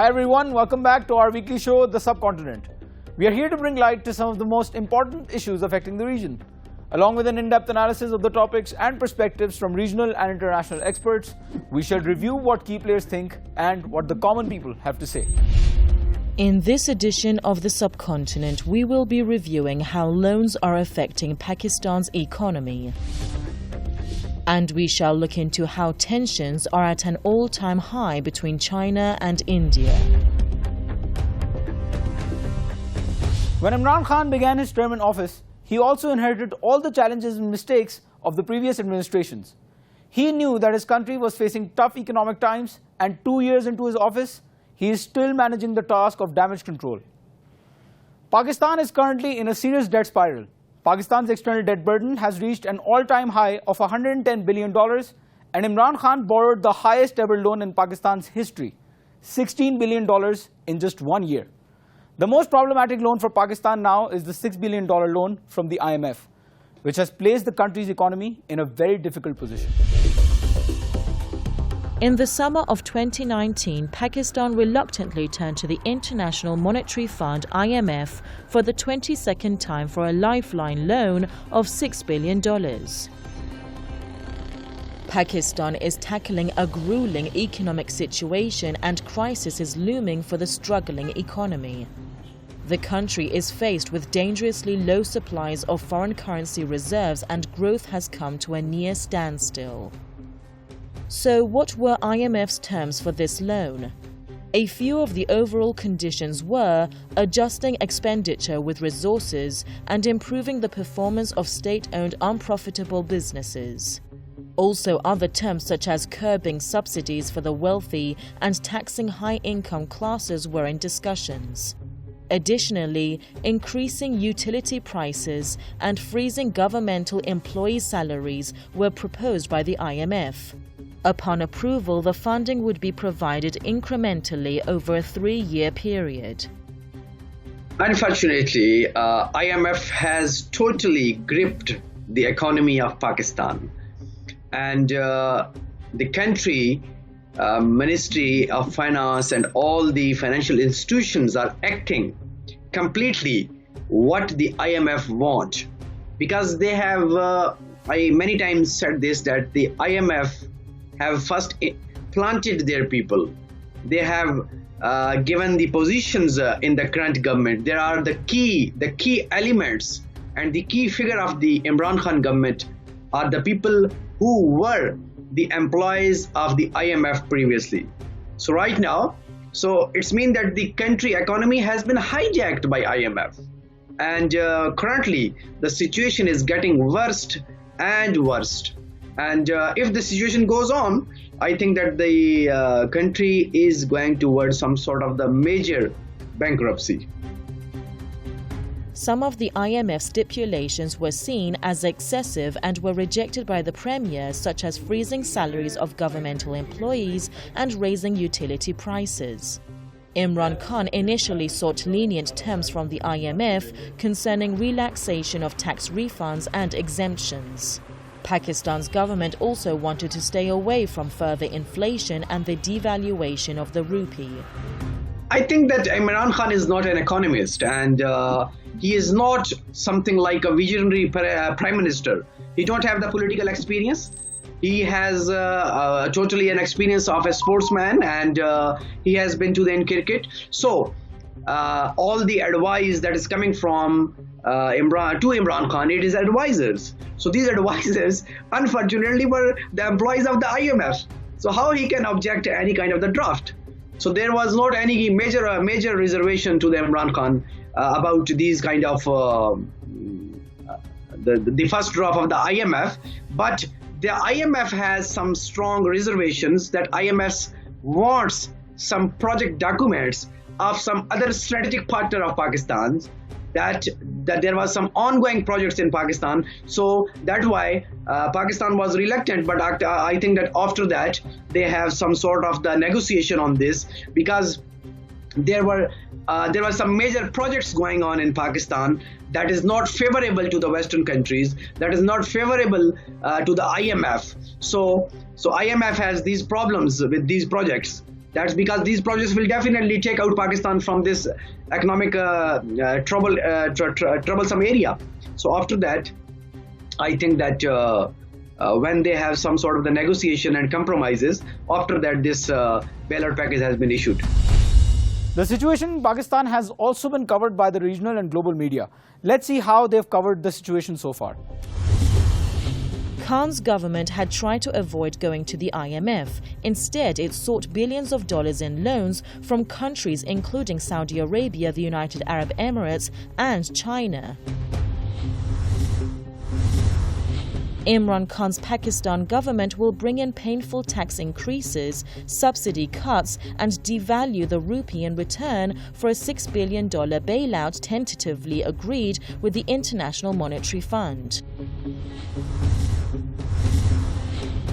Hi everyone, welcome back to our weekly show, The Subcontinent. We are here to bring light to some of the most important issues affecting the region. Along with an in-depth analysis of the topics and perspectives from regional and international experts, we shall review what key players think and what the common people have to say. In this edition of The Subcontinent, we will be reviewing how loans are affecting Pakistan's economy. And we shall look into how tensions are at an all-time high between China and India. When Imran Khan began his term in office, he also inherited all the challenges and mistakes of the previous administrations. He knew that his country was facing tough economic times, and 2 years into his office, he is still managing the task of damage control. Pakistan is currently in a serious debt spiral. Pakistan's external debt burden has reached an all-time high of $110 billion, and Imran Khan borrowed the highest ever loan in Pakistan's history, $16 billion in just 1 year. The most problematic loan for Pakistan now is the $6 billion loan from the IMF, which has placed the country's economy in a very difficult position. In the summer of 2019, Pakistan reluctantly turned to the International Monetary Fund (IMF) for the 22nd time for a lifeline loan of $6 billion. Pakistan is tackling a grueling economic situation, and crisis is looming for the struggling economy. The country is faced with dangerously low supplies of foreign currency reserves, and growth has come to a near standstill. So what were IMF's terms for this loan? A few of the overall conditions were adjusting expenditure with resources and improving the performance of state-owned unprofitable businesses. Also, other terms such as curbing subsidies for the wealthy and taxing high-income classes were in discussions. Additionally, increasing utility prices and freezing governmental employee salaries were proposed by the IMF. Upon approval, the funding would be provided incrementally over a 3-year period. Unfortunately, IMF has totally gripped the economy of Pakistan, and the country, Ministry of Finance and all the financial institutions are acting completely what the IMF want, because they have, I many times said this, that the IMF have first planted their people. They have given the positions in the current government. There are the key elements, and the key figure of the Imran Khan government are the people who were the employees of the IMF previously. So right now, it's mean that the country economy has been hijacked by IMF, and currently the situation is getting worse and worse. And if the situation goes on, I think that the country is going towards some sort of the major bankruptcy. Some of the IMF stipulations were seen as excessive and were rejected by the Premier, such as freezing salaries of governmental employees and raising utility prices. Imran Khan initially sought lenient terms from the IMF concerning relaxation of tax refunds and exemptions. Pakistan's government also wanted to stay away from further inflation and the devaluation of the rupee. I think that Imran Khan is not an economist, and he is not something like a visionary prime minister. He don't have the political experience. He has totally an experience of a sportsman, and he has been to the cricket. So all the advice that is coming from Imran Khan, it is advisors. So these advisors, unfortunately, were the employees of the IMF. So how he can object to any kind of the draft? So there was not any major reservation to the Imran Khan about these kind of the first draft of the IMF. But the IMF has some strong reservations that IMF wants some project documents of some other strategic partner of Pakistan, that there was some ongoing projects in Pakistan. So that's why Pakistan was reluctant, but I think that after that they have some sort of the negotiation on this, because there were some major projects going on in Pakistan that is not favorable to the Western countries, that is not favorable to the IMF. So IMF has these problems with these projects. That's because these projects will definitely take out Pakistan from this economic troublesome area. So after that, I think that when they have some sort of the negotiation and compromises, after that this bailout package has been issued. The situation in Pakistan has also been covered by the regional and global media. Let's see how they've covered the situation so far. Khan's government had tried to avoid going to the IMF. Instead, it sought billions of dollars in loans from countries including Saudi Arabia, the United Arab Emirates, and China. Imran Khan's Pakistan government will bring in painful tax increases, subsidy cuts, and devalue the rupee in return for a $6 billion bailout tentatively agreed with the International Monetary Fund.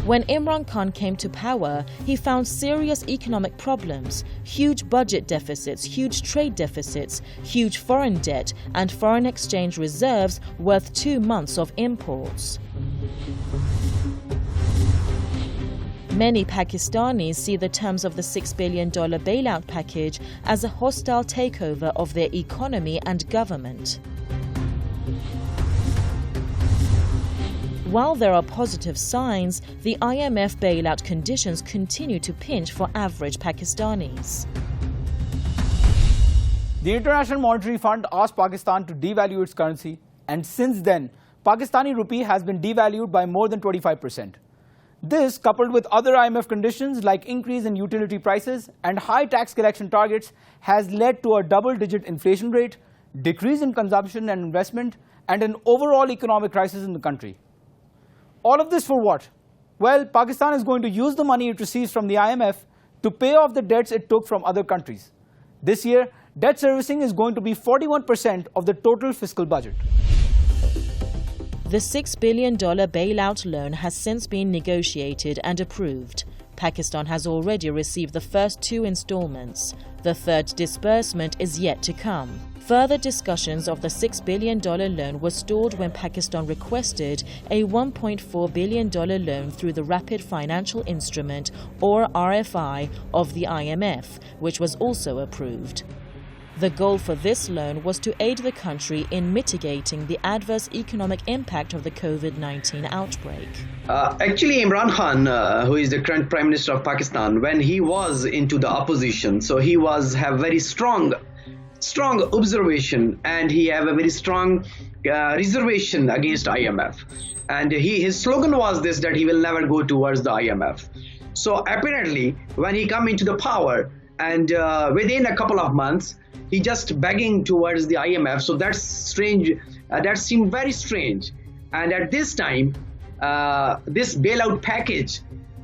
When Imran Khan came to power, he found serious economic problems, huge budget deficits, huge trade deficits, huge foreign debt, and foreign exchange reserves worth 2 months of imports. Many Pakistanis see the terms of the $6 billion bailout package as a hostile takeover of their economy and government. While there are positive signs, the IMF bailout conditions continue to pinch for average Pakistanis. The International Monetary Fund asked Pakistan to devalue its currency, and since then, Pakistani rupee has been devalued by more than 25%. This, coupled with other IMF conditions like increase in utility prices and high tax collection targets, has led to a double-digit inflation rate, decrease in consumption and investment, and an overall economic crisis in the country. All of this for what? Well, Pakistan is going to use the money it receives from the IMF to pay off the debts it took from other countries. This year, debt servicing is going to be 41% of the total fiscal budget. The $6 billion bailout loan has since been negotiated and approved. Pakistan has already received the first 2 installments. The third disbursement is yet to come. Further discussions of the $6 billion loan were stalled when Pakistan requested a $1.4 billion loan through the Rapid Financial Instrument, or RFI, of the IMF, which was also approved. The goal for this loan was to aid the country in mitigating the adverse economic impact of the COVID-19 outbreak. Actually, Imran Khan, who is the current Prime Minister of Pakistan, when he was into the opposition, so he have very strong observation, and he have a very strong reservation against IMF. And his slogan was this, that he will never go towards the IMF. So apparently, when he come into the power, and within a couple of months, he just begging towards the IMF. So that's strange. That seemed very strange. And at this time, this bailout package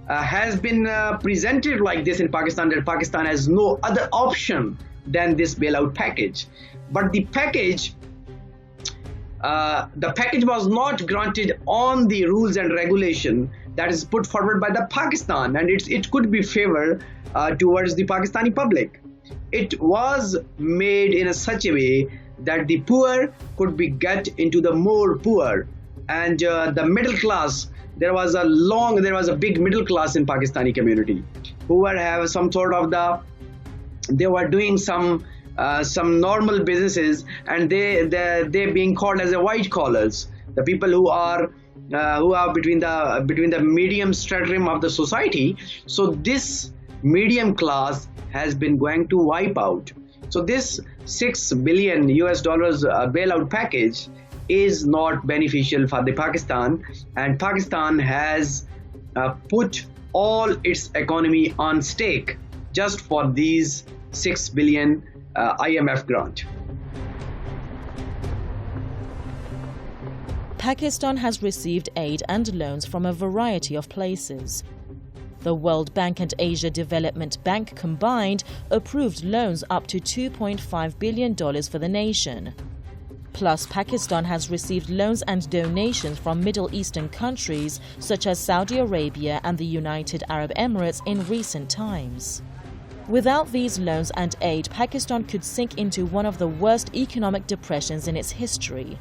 has been presented like this in Pakistan, that Pakistan has no other option than this bailout package. But the package was not granted on the rules and regulation that is put forward by the Pakistan, and it could be favored towards the Pakistani public. It was made in such a way that the poor could be get into the more poor, and the middle class. There was a big middle class in Pakistani community who were have some sort of they were doing some normal businesses, and they being called as a white collars, the people who are between the medium stratum of the society. So this medium class has been going to wipe out. So this $6 billion bailout package is not beneficial for the Pakistan, and Pakistan has put all its economy on stake just for these $6 billion IMF grant. Pakistan has received aid and loans from a variety of places. The World Bank and Asia Development Bank combined approved loans up to $2.5 billion for the nation. Plus, Pakistan has received loans and donations from Middle Eastern countries such as Saudi Arabia and the United Arab Emirates in recent times. Without these loans and aid, Pakistan could sink into one of the worst economic depressions in its history.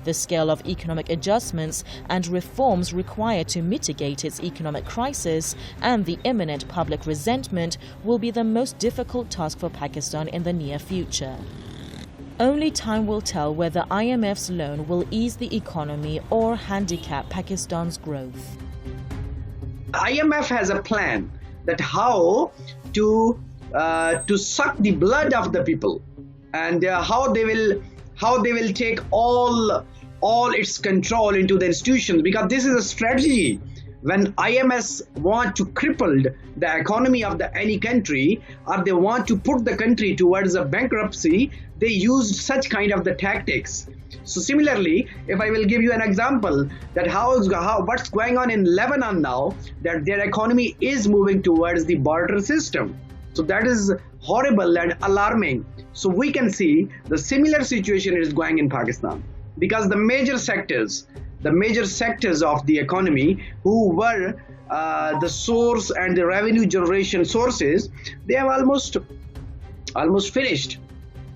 The scale of economic adjustments and reforms required to mitigate its economic crisis and the imminent public resentment will be the most difficult task for Pakistan in the near future. Only time will tell whether IMF's loan will ease the economy or handicap Pakistan's growth. IMF has a plan that how to suck the blood of the people, and how they will take all its control into the institutions, because this is a strategy. When IMF want to cripple the economy of any country, or they want to put the country towards a bankruptcy, they used such kind of the tactics. So similarly, if I will give you an example that what's going on in Lebanon now, that their economy is moving towards the barter system. So that is horrible and alarming. So we can see the similar situation is going in Pakistan, because the major sectors of the economy who were the source and the revenue generation sources, they have almost finished.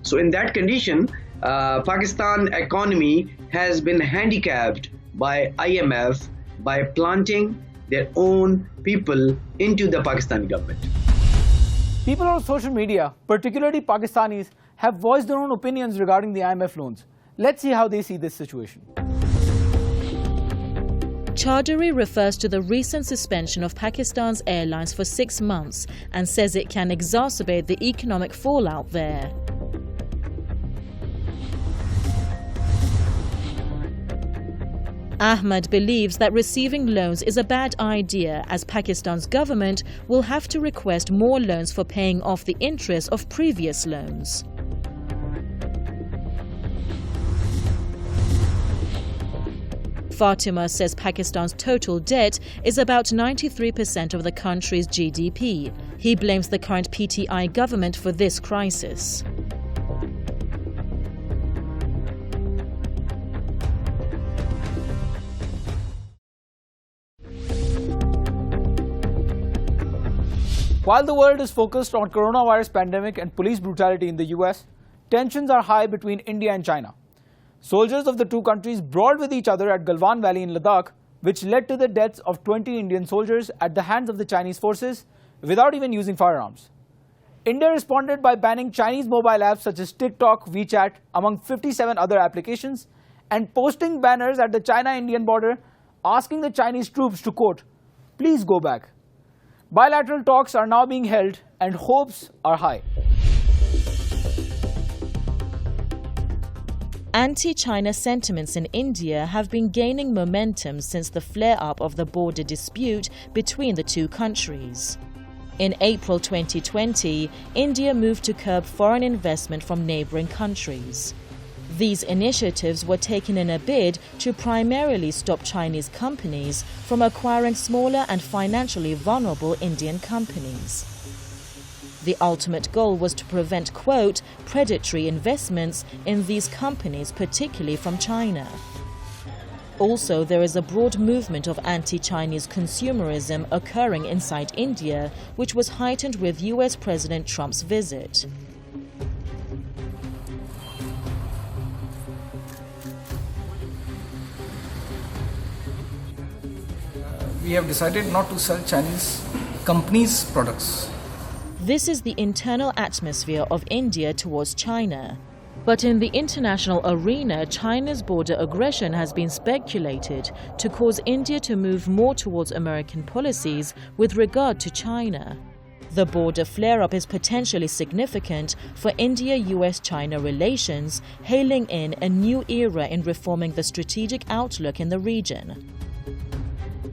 So in that condition, Pakistan economy has been handicapped by IMF by planting their own people into the Pakistani government. People on social media, particularly Pakistanis, have voiced their own opinions regarding the IMF loans. Let's see how they see this situation. Chaudhary refers to the recent suspension of Pakistan's airlines for 6 months and says it can exacerbate the economic fallout there. Ahmad believes that receiving loans is a bad idea, as Pakistan's government will have to request more loans for paying off the interest of previous loans. Fatima says Pakistan's total debt is about 93% of the country's GDP. He blames the current PTI government for this crisis. While the world is focused on coronavirus pandemic and police brutality in the US, tensions are high between India and China. Soldiers of the two countries brawled with each other at Galwan Valley in Ladakh, which led to the deaths of 20 Indian soldiers at the hands of the Chinese forces without even using firearms. India responded by banning Chinese mobile apps such as TikTok, WeChat, among 57 other applications, and posting banners at the China-Indian border asking the Chinese troops to, quote, "Please go back." Bilateral talks are now being held and hopes are high. Anti-China sentiments in India have been gaining momentum since the flare-up of the border dispute between the two countries. In April 2020, India moved to curb foreign investment from neighboring countries. These initiatives were taken in a bid to primarily stop Chinese companies from acquiring smaller and financially vulnerable Indian companies. The ultimate goal was to prevent, quote, predatory investments in these companies, particularly from China. Also, there is a broad movement of anti-Chinese consumerism occurring inside India, which was heightened with US President Trump's visit. We have decided not to sell Chinese companies' products. This is the internal atmosphere of India towards China. But in the international arena, China's border aggression has been speculated to cause India to move more towards American policies with regard to China. The border flare-up is potentially significant for India-US-China relations, hailing in a new era in reforming the strategic outlook in the region.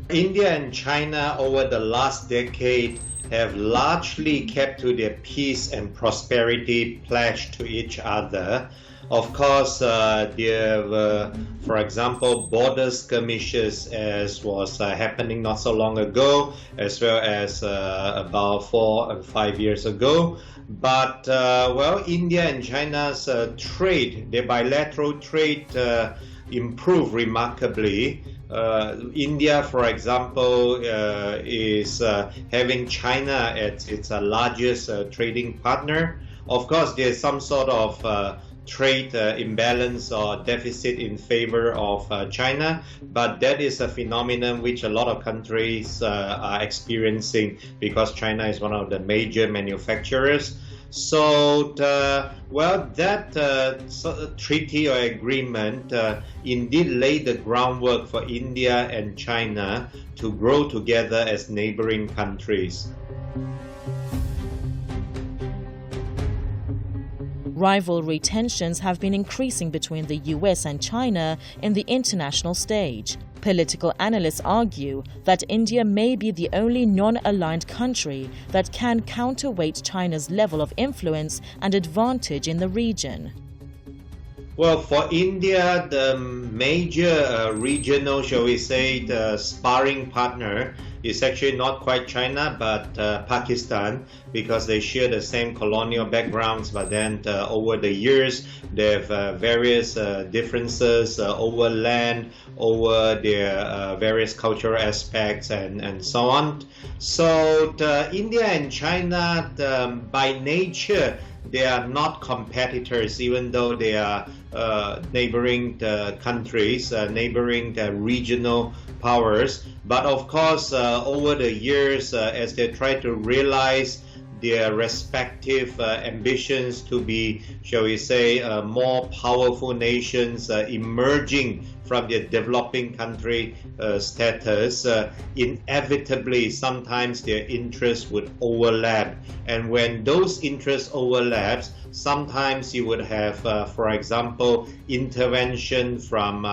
India and China over the last decade have largely kept to their peace and prosperity pledged to each other. Of course, there were, for example, border skirmishes as was happening not so long ago, as well as about 4 and 5 years ago. But, India and China's trade, their bilateral trade improved remarkably. India, for example, is having China as its largest trading partner. Of course, there's some sort of trade imbalance or deficit in favor of China, but that is a phenomenon which a lot of countries are experiencing because China is one of the major manufacturers. So, that treaty or agreement indeed laid the groundwork for India and China to grow together as neighboring countries. Rivalry tensions have been increasing between the US and China in the international stage. Political analysts argue that India may be the only non-aligned country that can counterweight China's level of influence and advantage in the region. Well, for India, the major regional, shall we say, the sparring partner is actually not quite China, but Pakistan, because they share the same colonial backgrounds, but then over the years, they have various differences over land, over their various cultural aspects, and so on. So India and China, by nature, they are not competitors, even though they are neighboring countries, neighboring regional powers. But of course, over the years, as they try to realize their respective ambitions to be, shall we say, more powerful nations emerging from their developing country status, inevitably sometimes their interests would overlap. And when those interests overlaps, sometimes you would have, for example, intervention from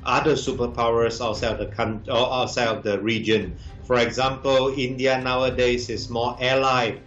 other superpowers outside of the region. For example, India nowadays is more allied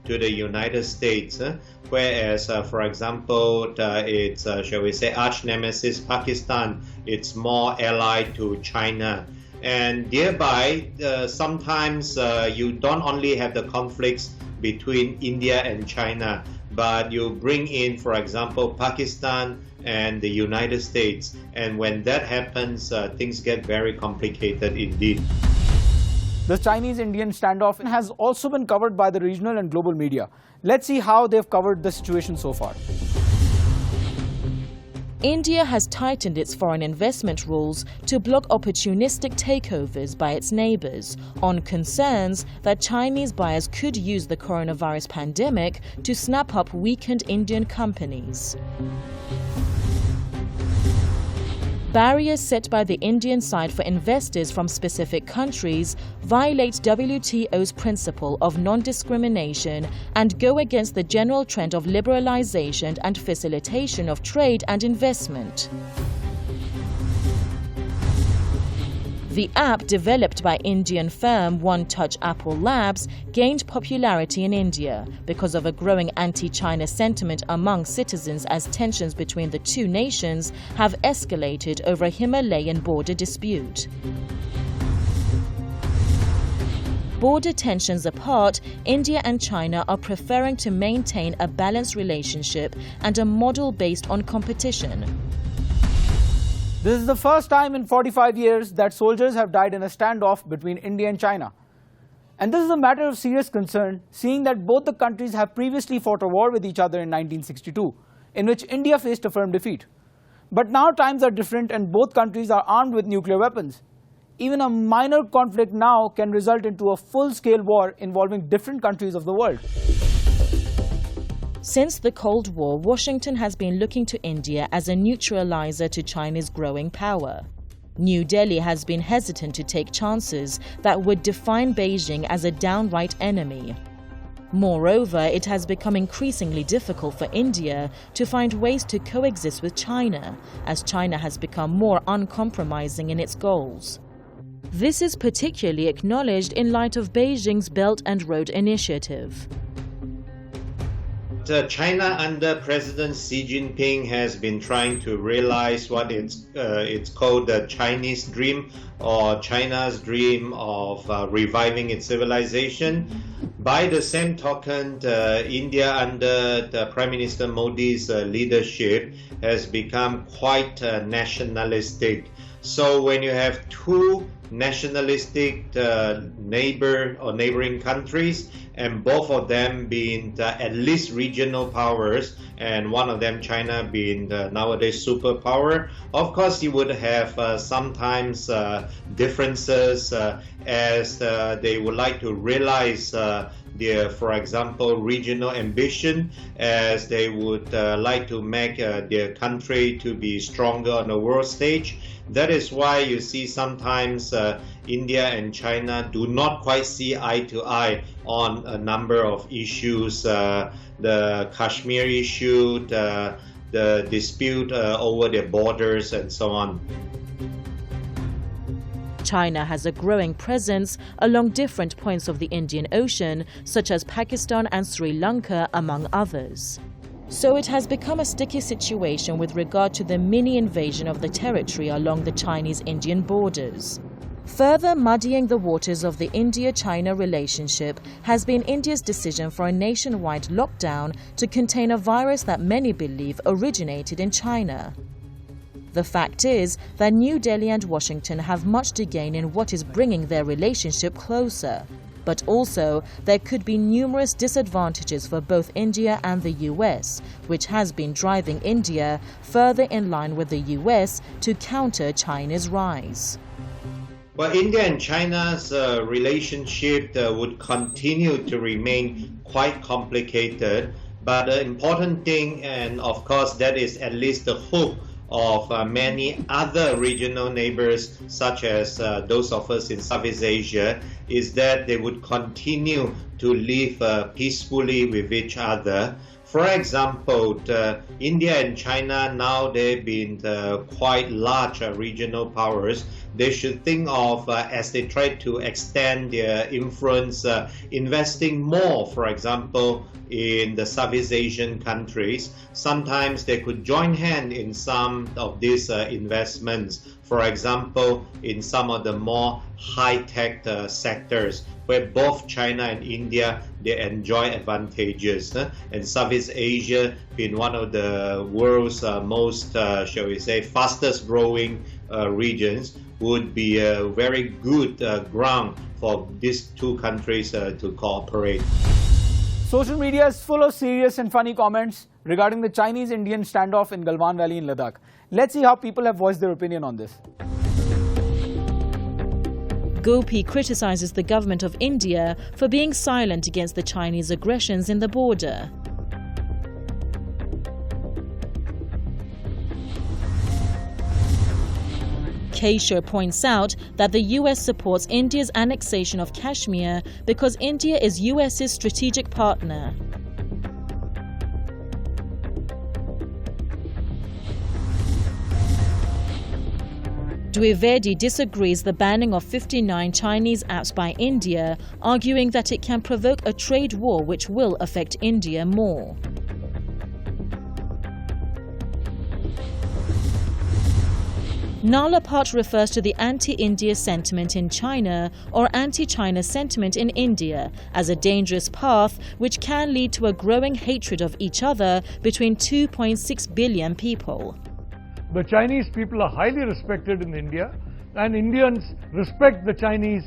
to the United States, whereas, for example, its, shall we say, arch nemesis Pakistan, it's more allied to China. And thereby, sometimes you don't only have the conflicts between India and China, but you bring in, for example, Pakistan and the United States. And when that happens, things get very complicated indeed. The Chinese-Indian standoff has also been covered by the regional and global media. Let's see how they've covered the situation so far. India has tightened its foreign investment rules to block opportunistic takeovers by its neighbors on concerns that Chinese buyers could use the coronavirus pandemic to snap up weakened Indian companies. Barriers set by the Indian side for investors from specific countries violate WTO's principle of non-discrimination and go against the general trend of liberalization and facilitation of trade and investment. The app, developed by Indian firm One Touch Apple Labs, gained popularity in India because of a growing anti-China sentiment among citizens as tensions between the two nations have escalated over a Himalayan border dispute. Border tensions apart, India and China are preferring to maintain a balanced relationship and a model based on competition. This is the first time in 45 years that soldiers have died in a standoff between India and China. And this is a matter of serious concern, seeing that both the countries have previously fought a war with each other in 1962, in which India faced a firm defeat. But now times are different and both countries are armed with nuclear weapons. Even a minor conflict now can result into a full-scale war involving different countries of the world. Since the Cold War, Washington has been looking to India as a neutralizer to China's growing power. New Delhi has been hesitant to take chances that would define Beijing as a downright enemy. Moreover, it has become increasingly difficult for India to find ways to coexist with China, as China has become more uncompromising in its goals. This is particularly acknowledged in light of Beijing's Belt and Road Initiative. China under President Xi Jinping has been trying to realize what it's called the Chinese dream, or China's dream of reviving its civilization. By the same token, India under the Prime Minister Modi's leadership has become quite nationalistic. So when you have two nationalistic neighboring countries, and both of them being at least regional powers, and one of them, China, being the nowadays superpower. Of course, you would have sometimes differences as they would like to realize their, for example, regional ambition, as they would like to make their country to be stronger on the world stage. That is why you see sometimes India and China do not quite see eye to eye on a number of issues, the Kashmir issue, the dispute over their borders, and so on. China has a growing presence along different points of the Indian Ocean, such as Pakistan and Sri Lanka, among others. So it has become a sticky situation with regard to the mini invasion of the territory along the Chinese-Indian borders. Further muddying the waters of the India-China relationship has been India's decision for a nationwide lockdown to contain a virus that many believe originated in China. The fact is that New Delhi and Washington have much to gain in what is bringing their relationship closer. But also, there could be numerous disadvantages for both India and the US, which has been driving India further in line with the US to counter China's rise. Well, India and China's relationship would continue to remain quite complicated, but the important thing, and of course that is at least the hope of many other regional neighbors, such as those of us in Southeast Asia, is that they would continue to live peacefully with each other. For example, India and China, now they've been quite large regional powers. They should think of, as they try to extend their influence, investing more, for example, in the Southeast Asian countries. Sometimes they could join hand in some of these investments. For example, in some of the more high-tech sectors, where both China and India, they enjoy advantages. And Southeast Asia being one of the world's most, shall we say, fastest growing regions, would be a very good ground for these two countries to cooperate. Social media is full of serious and funny comments regarding the Chinese-Indian standoff in Galwan Valley in Ladakh. Let's see how people have voiced their opinion on this. Gopi criticizes the government of India for being silent against the Chinese aggressions in the border. Keisha points out that the US supports India's annexation of Kashmir because India is US's strategic partner. Dwivedi disagrees the banning of 59 Chinese apps by India, arguing that it can provoke a trade war which will affect India more. Nalapat refers to the anti-India sentiment in China or anti-China sentiment in India as a dangerous path which can lead to a growing hatred of each other between 2.6 billion people. The Chinese people are highly respected in India, and Indians respect the Chinese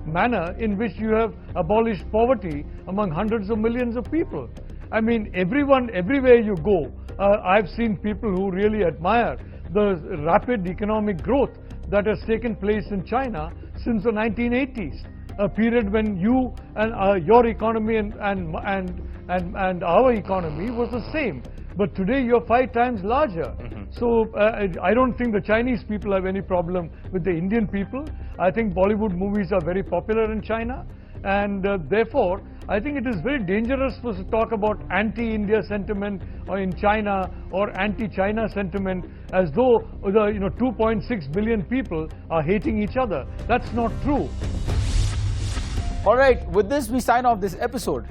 manner in which you have abolished poverty among hundreds of millions of people. I mean, everywhere you go, I've seen people who really admire the rapid economic growth that has taken place in China since the 1980s, a period when you and your economy and our economy was the same. But today you're 5 times larger. So I don't think the Chinese people have any problem with the Indian people. I think Bollywood movies are very popular in China, and therefore I think it is very dangerous for us to talk about anti-India sentiment or in China or anti-China sentiment as though the 2.6 billion people are hating each other. That's not true. All right, with this we sign off this episode.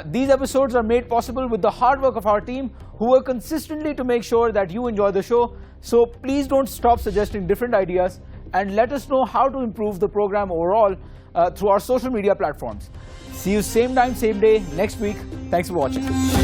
These episodes are made possible with the hard work of our team who work consistently to make sure that you enjoy the show. So please don't stop suggesting different ideas and let us know how to improve the program overall through our social media platforms. See you same time, same day next week. Thanks for watching.